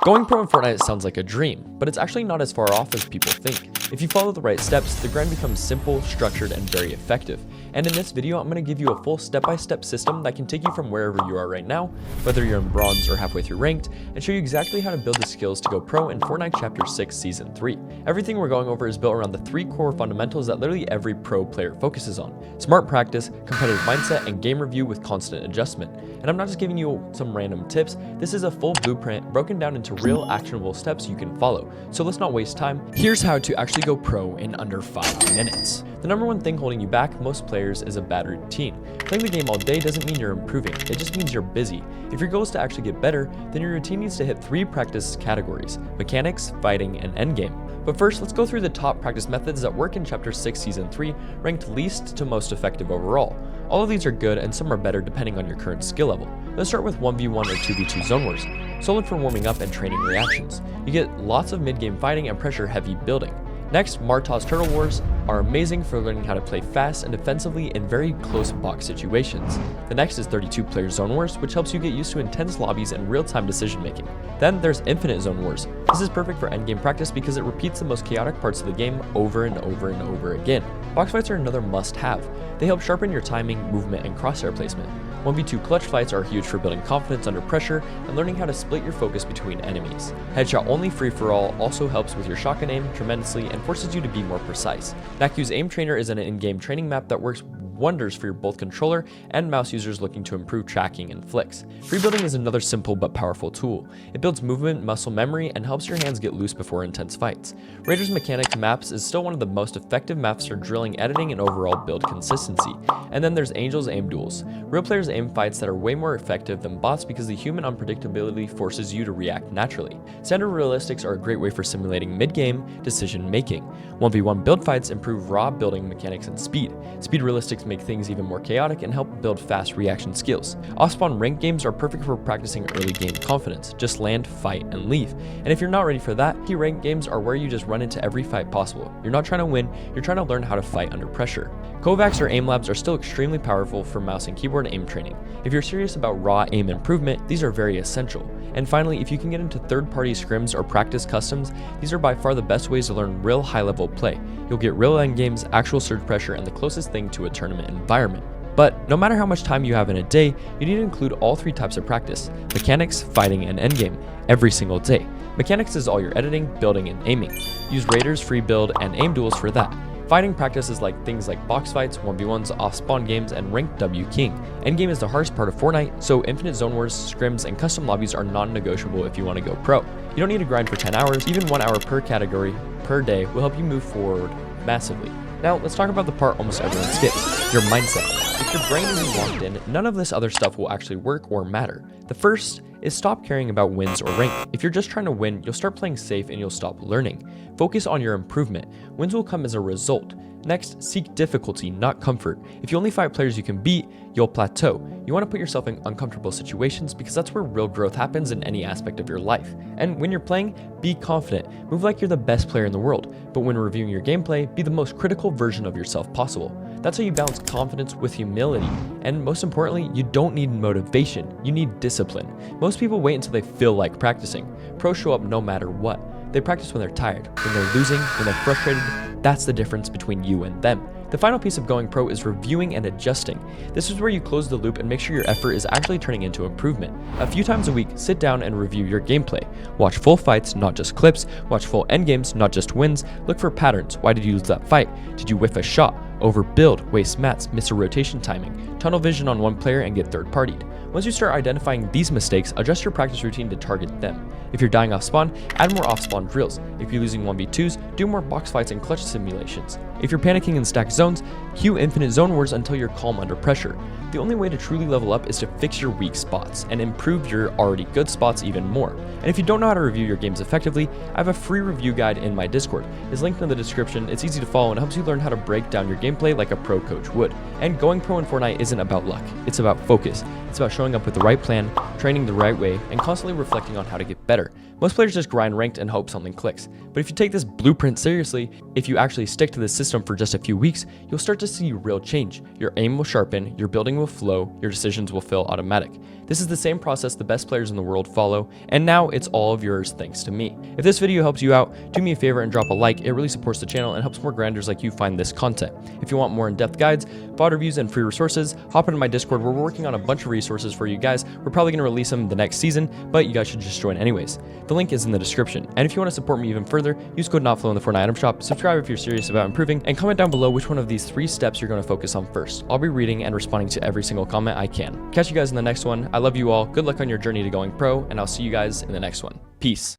Going pro in Fortnite sounds like a dream, but it's actually not as far off as people think. If you follow the right steps, the grind becomes simple, structured, and very effective. And in this video, I'm going to give you a full step-by-step system that can take you from wherever you are right now, whether you're in bronze or halfway through ranked, and show you exactly how to build the skills to go pro in Fortnite Chapter 6 Season 3. Everything we're going over is built around the 3 core fundamentals that literally every pro player focuses on: smart practice, competitive mindset, and game review with constant adjustment. And I'm not just giving you some random tips, this is a full blueprint broken down into real actionable steps you can follow. So let's not waste time. Here's how to actually go pro in under 5 minutes. The number one thing holding you back, most players, is a bad routine. Playing the game all day doesn't mean you're improving, it just means you're busy. If your goal is to actually get better, then your routine needs to hit 3 practice categories: mechanics, fighting, and endgame. But first, let's go through the top practice methods that work in Chapter 6 Season 3, ranked least to most effective overall. All of these are good and some are better depending on your current skill level. Let's start with 1v1 or 2v2 zone wars, solid for warming up and training reactions. You get lots of mid-game fighting and pressure heavy building. Next, Martov's Turtle Wars are amazing for learning how to play fast and defensively in very close box situations. The next is 32-player Zone Wars, which helps you get used to intense lobbies and real-time decision making. Then there's Infinite Zone Wars. This is perfect for endgame practice because it repeats the most chaotic parts of the game over and over and over again. Box fights are another must-have. They help sharpen your timing, movement, and crosshair placement. 1v2 clutch fights are huge for building confidence under pressure and learning how to split your focus between enemies. Headshot only free-for-all also helps with your shotgun aim tremendously and forces you to be more precise. Naku's Aim Trainer is an in-game training map that works wonders for your both controller and mouse users looking to improve tracking and flicks. Free building is another simple but powerful tool. It builds movement, muscle memory, and helps your hands get loose before intense fights. Raiders Mechanic Maps is still one of the most effective maps for drilling editing and overall build consistency. And then there's Angel's Aim Duels. Real players aim fights that are way more effective than bots because the human unpredictability forces you to react naturally. Standard realistics are a great way for simulating mid-game decision making. 1v1 build fights improve raw building mechanics and speed. Speed realistics make things even more chaotic and help build fast reaction skills. Off-spawn ranked games are perfect for practicing early game confidence. Just land, fight, and leave. And if you're not ready for that, key ranked games are where you just run into every fight possible. You're not trying to win, you're trying to learn how to fight under pressure. Kovacs or aim labs are still extremely powerful for mouse and keyboard aim training. If you're serious about raw aim improvement, these are very essential. And finally, if you can get into third-party scrims or practice customs, these are by far the best ways to learn real high-level play. You'll get real endgames, actual surge pressure, and the closest thing to a tournament environment. But no matter how much time you have in a day, you need to include all 3 types of practice: mechanics, fighting, and endgame, every single day. Mechanics is all your editing, building, and aiming. Use Raiders, free build, and aim duels for that. Fighting practices like things like box fights, 1v1s, off-spawn games, and ranked W King. Endgame is the hardest part of Fortnite, so infinite zone wars, scrims, and custom lobbies are non-negotiable if you want to go pro. You don't need to grind for 10 hours, even 1 hour per category per day will help you move forward massively. Now, let's talk about the part almost everyone skips: your mindset. If your brain isn't locked in, none of this other stuff will actually work or matter. The first is stop caring about wins or rank. If you're just trying to win, you'll start playing safe and you'll stop learning. Focus on your improvement. Wins will come as a result. Next, seek difficulty, not comfort. If you only fight players you can beat, you'll plateau. You want to put yourself in uncomfortable situations because that's where real growth happens in any aspect of your life. And when you're playing, be confident. Move like you're the best player in the world. But when reviewing your gameplay, be the most critical version of yourself possible. That's how you balance confidence with humility. And most importantly, you don't need motivation, you need discipline. Most people wait until they feel like practicing. Pros show up no matter what. They practice when they're tired, when they're losing, when they're frustrated. That's the difference between you and them. The final piece of going pro is reviewing and adjusting. This is where you close the loop and make sure your effort is actually turning into improvement. A few times a week, sit down and review your gameplay. Watch full fights, not just clips. Watch full endgames, not just wins. Look for patterns. Why did you lose that fight? Did you whiff a shot? Overbuild, waste mats, miss a rotation timing, tunnel vision on one player, and get third-partied. Once you start identifying these mistakes, adjust your practice routine to target them. If you're dying off spawn, add more off-spawn drills. If you're losing 1v2s, do more box fights and clutch simulations. If you're panicking in stacked zones, queue infinite zone wars until you're calm under pressure. The only way to truly level up is to fix your weak spots and improve your already good spots even more. And if you don't know how to review your games effectively, I have a free review guide in my Discord. It's linked in the description. It's easy to follow and helps you learn how to break down your gameplay like a pro coach would. And going pro in Fortnite isn't about luck, it's about focus. It's about showing up with the right plan, training the right way, and constantly reflecting on how to get better. better. Most players just grind ranked and hope something clicks. But if you take this blueprint seriously, if you actually stick to this system for just a few weeks, you'll start to see real change. Your aim will sharpen, your building will flow, your decisions will feel automatic. This is the same process the best players in the world follow, and now it's all of yours thanks to me. If this video helps you out, do me a favor and drop a like. It really supports the channel and helps more grinders like you find this content. If you want more in-depth guides, VOD reviews, and free resources, hop into my Discord. We're working on a bunch of resources for you guys. We're probably going to release them the next season, but you guys should just join anyways. The link is in the description. And if you want to support me even further, use code NOTFLOW in the FORTNITE item shop, subscribe if you're serious about improving, and comment down below which one of these 3 steps you're going to focus on first. I'll be reading and responding to every single comment I can. Catch you guys in the next one. I love you all. Good luck on your journey to going pro, and I'll see you guys in the next one. Peace.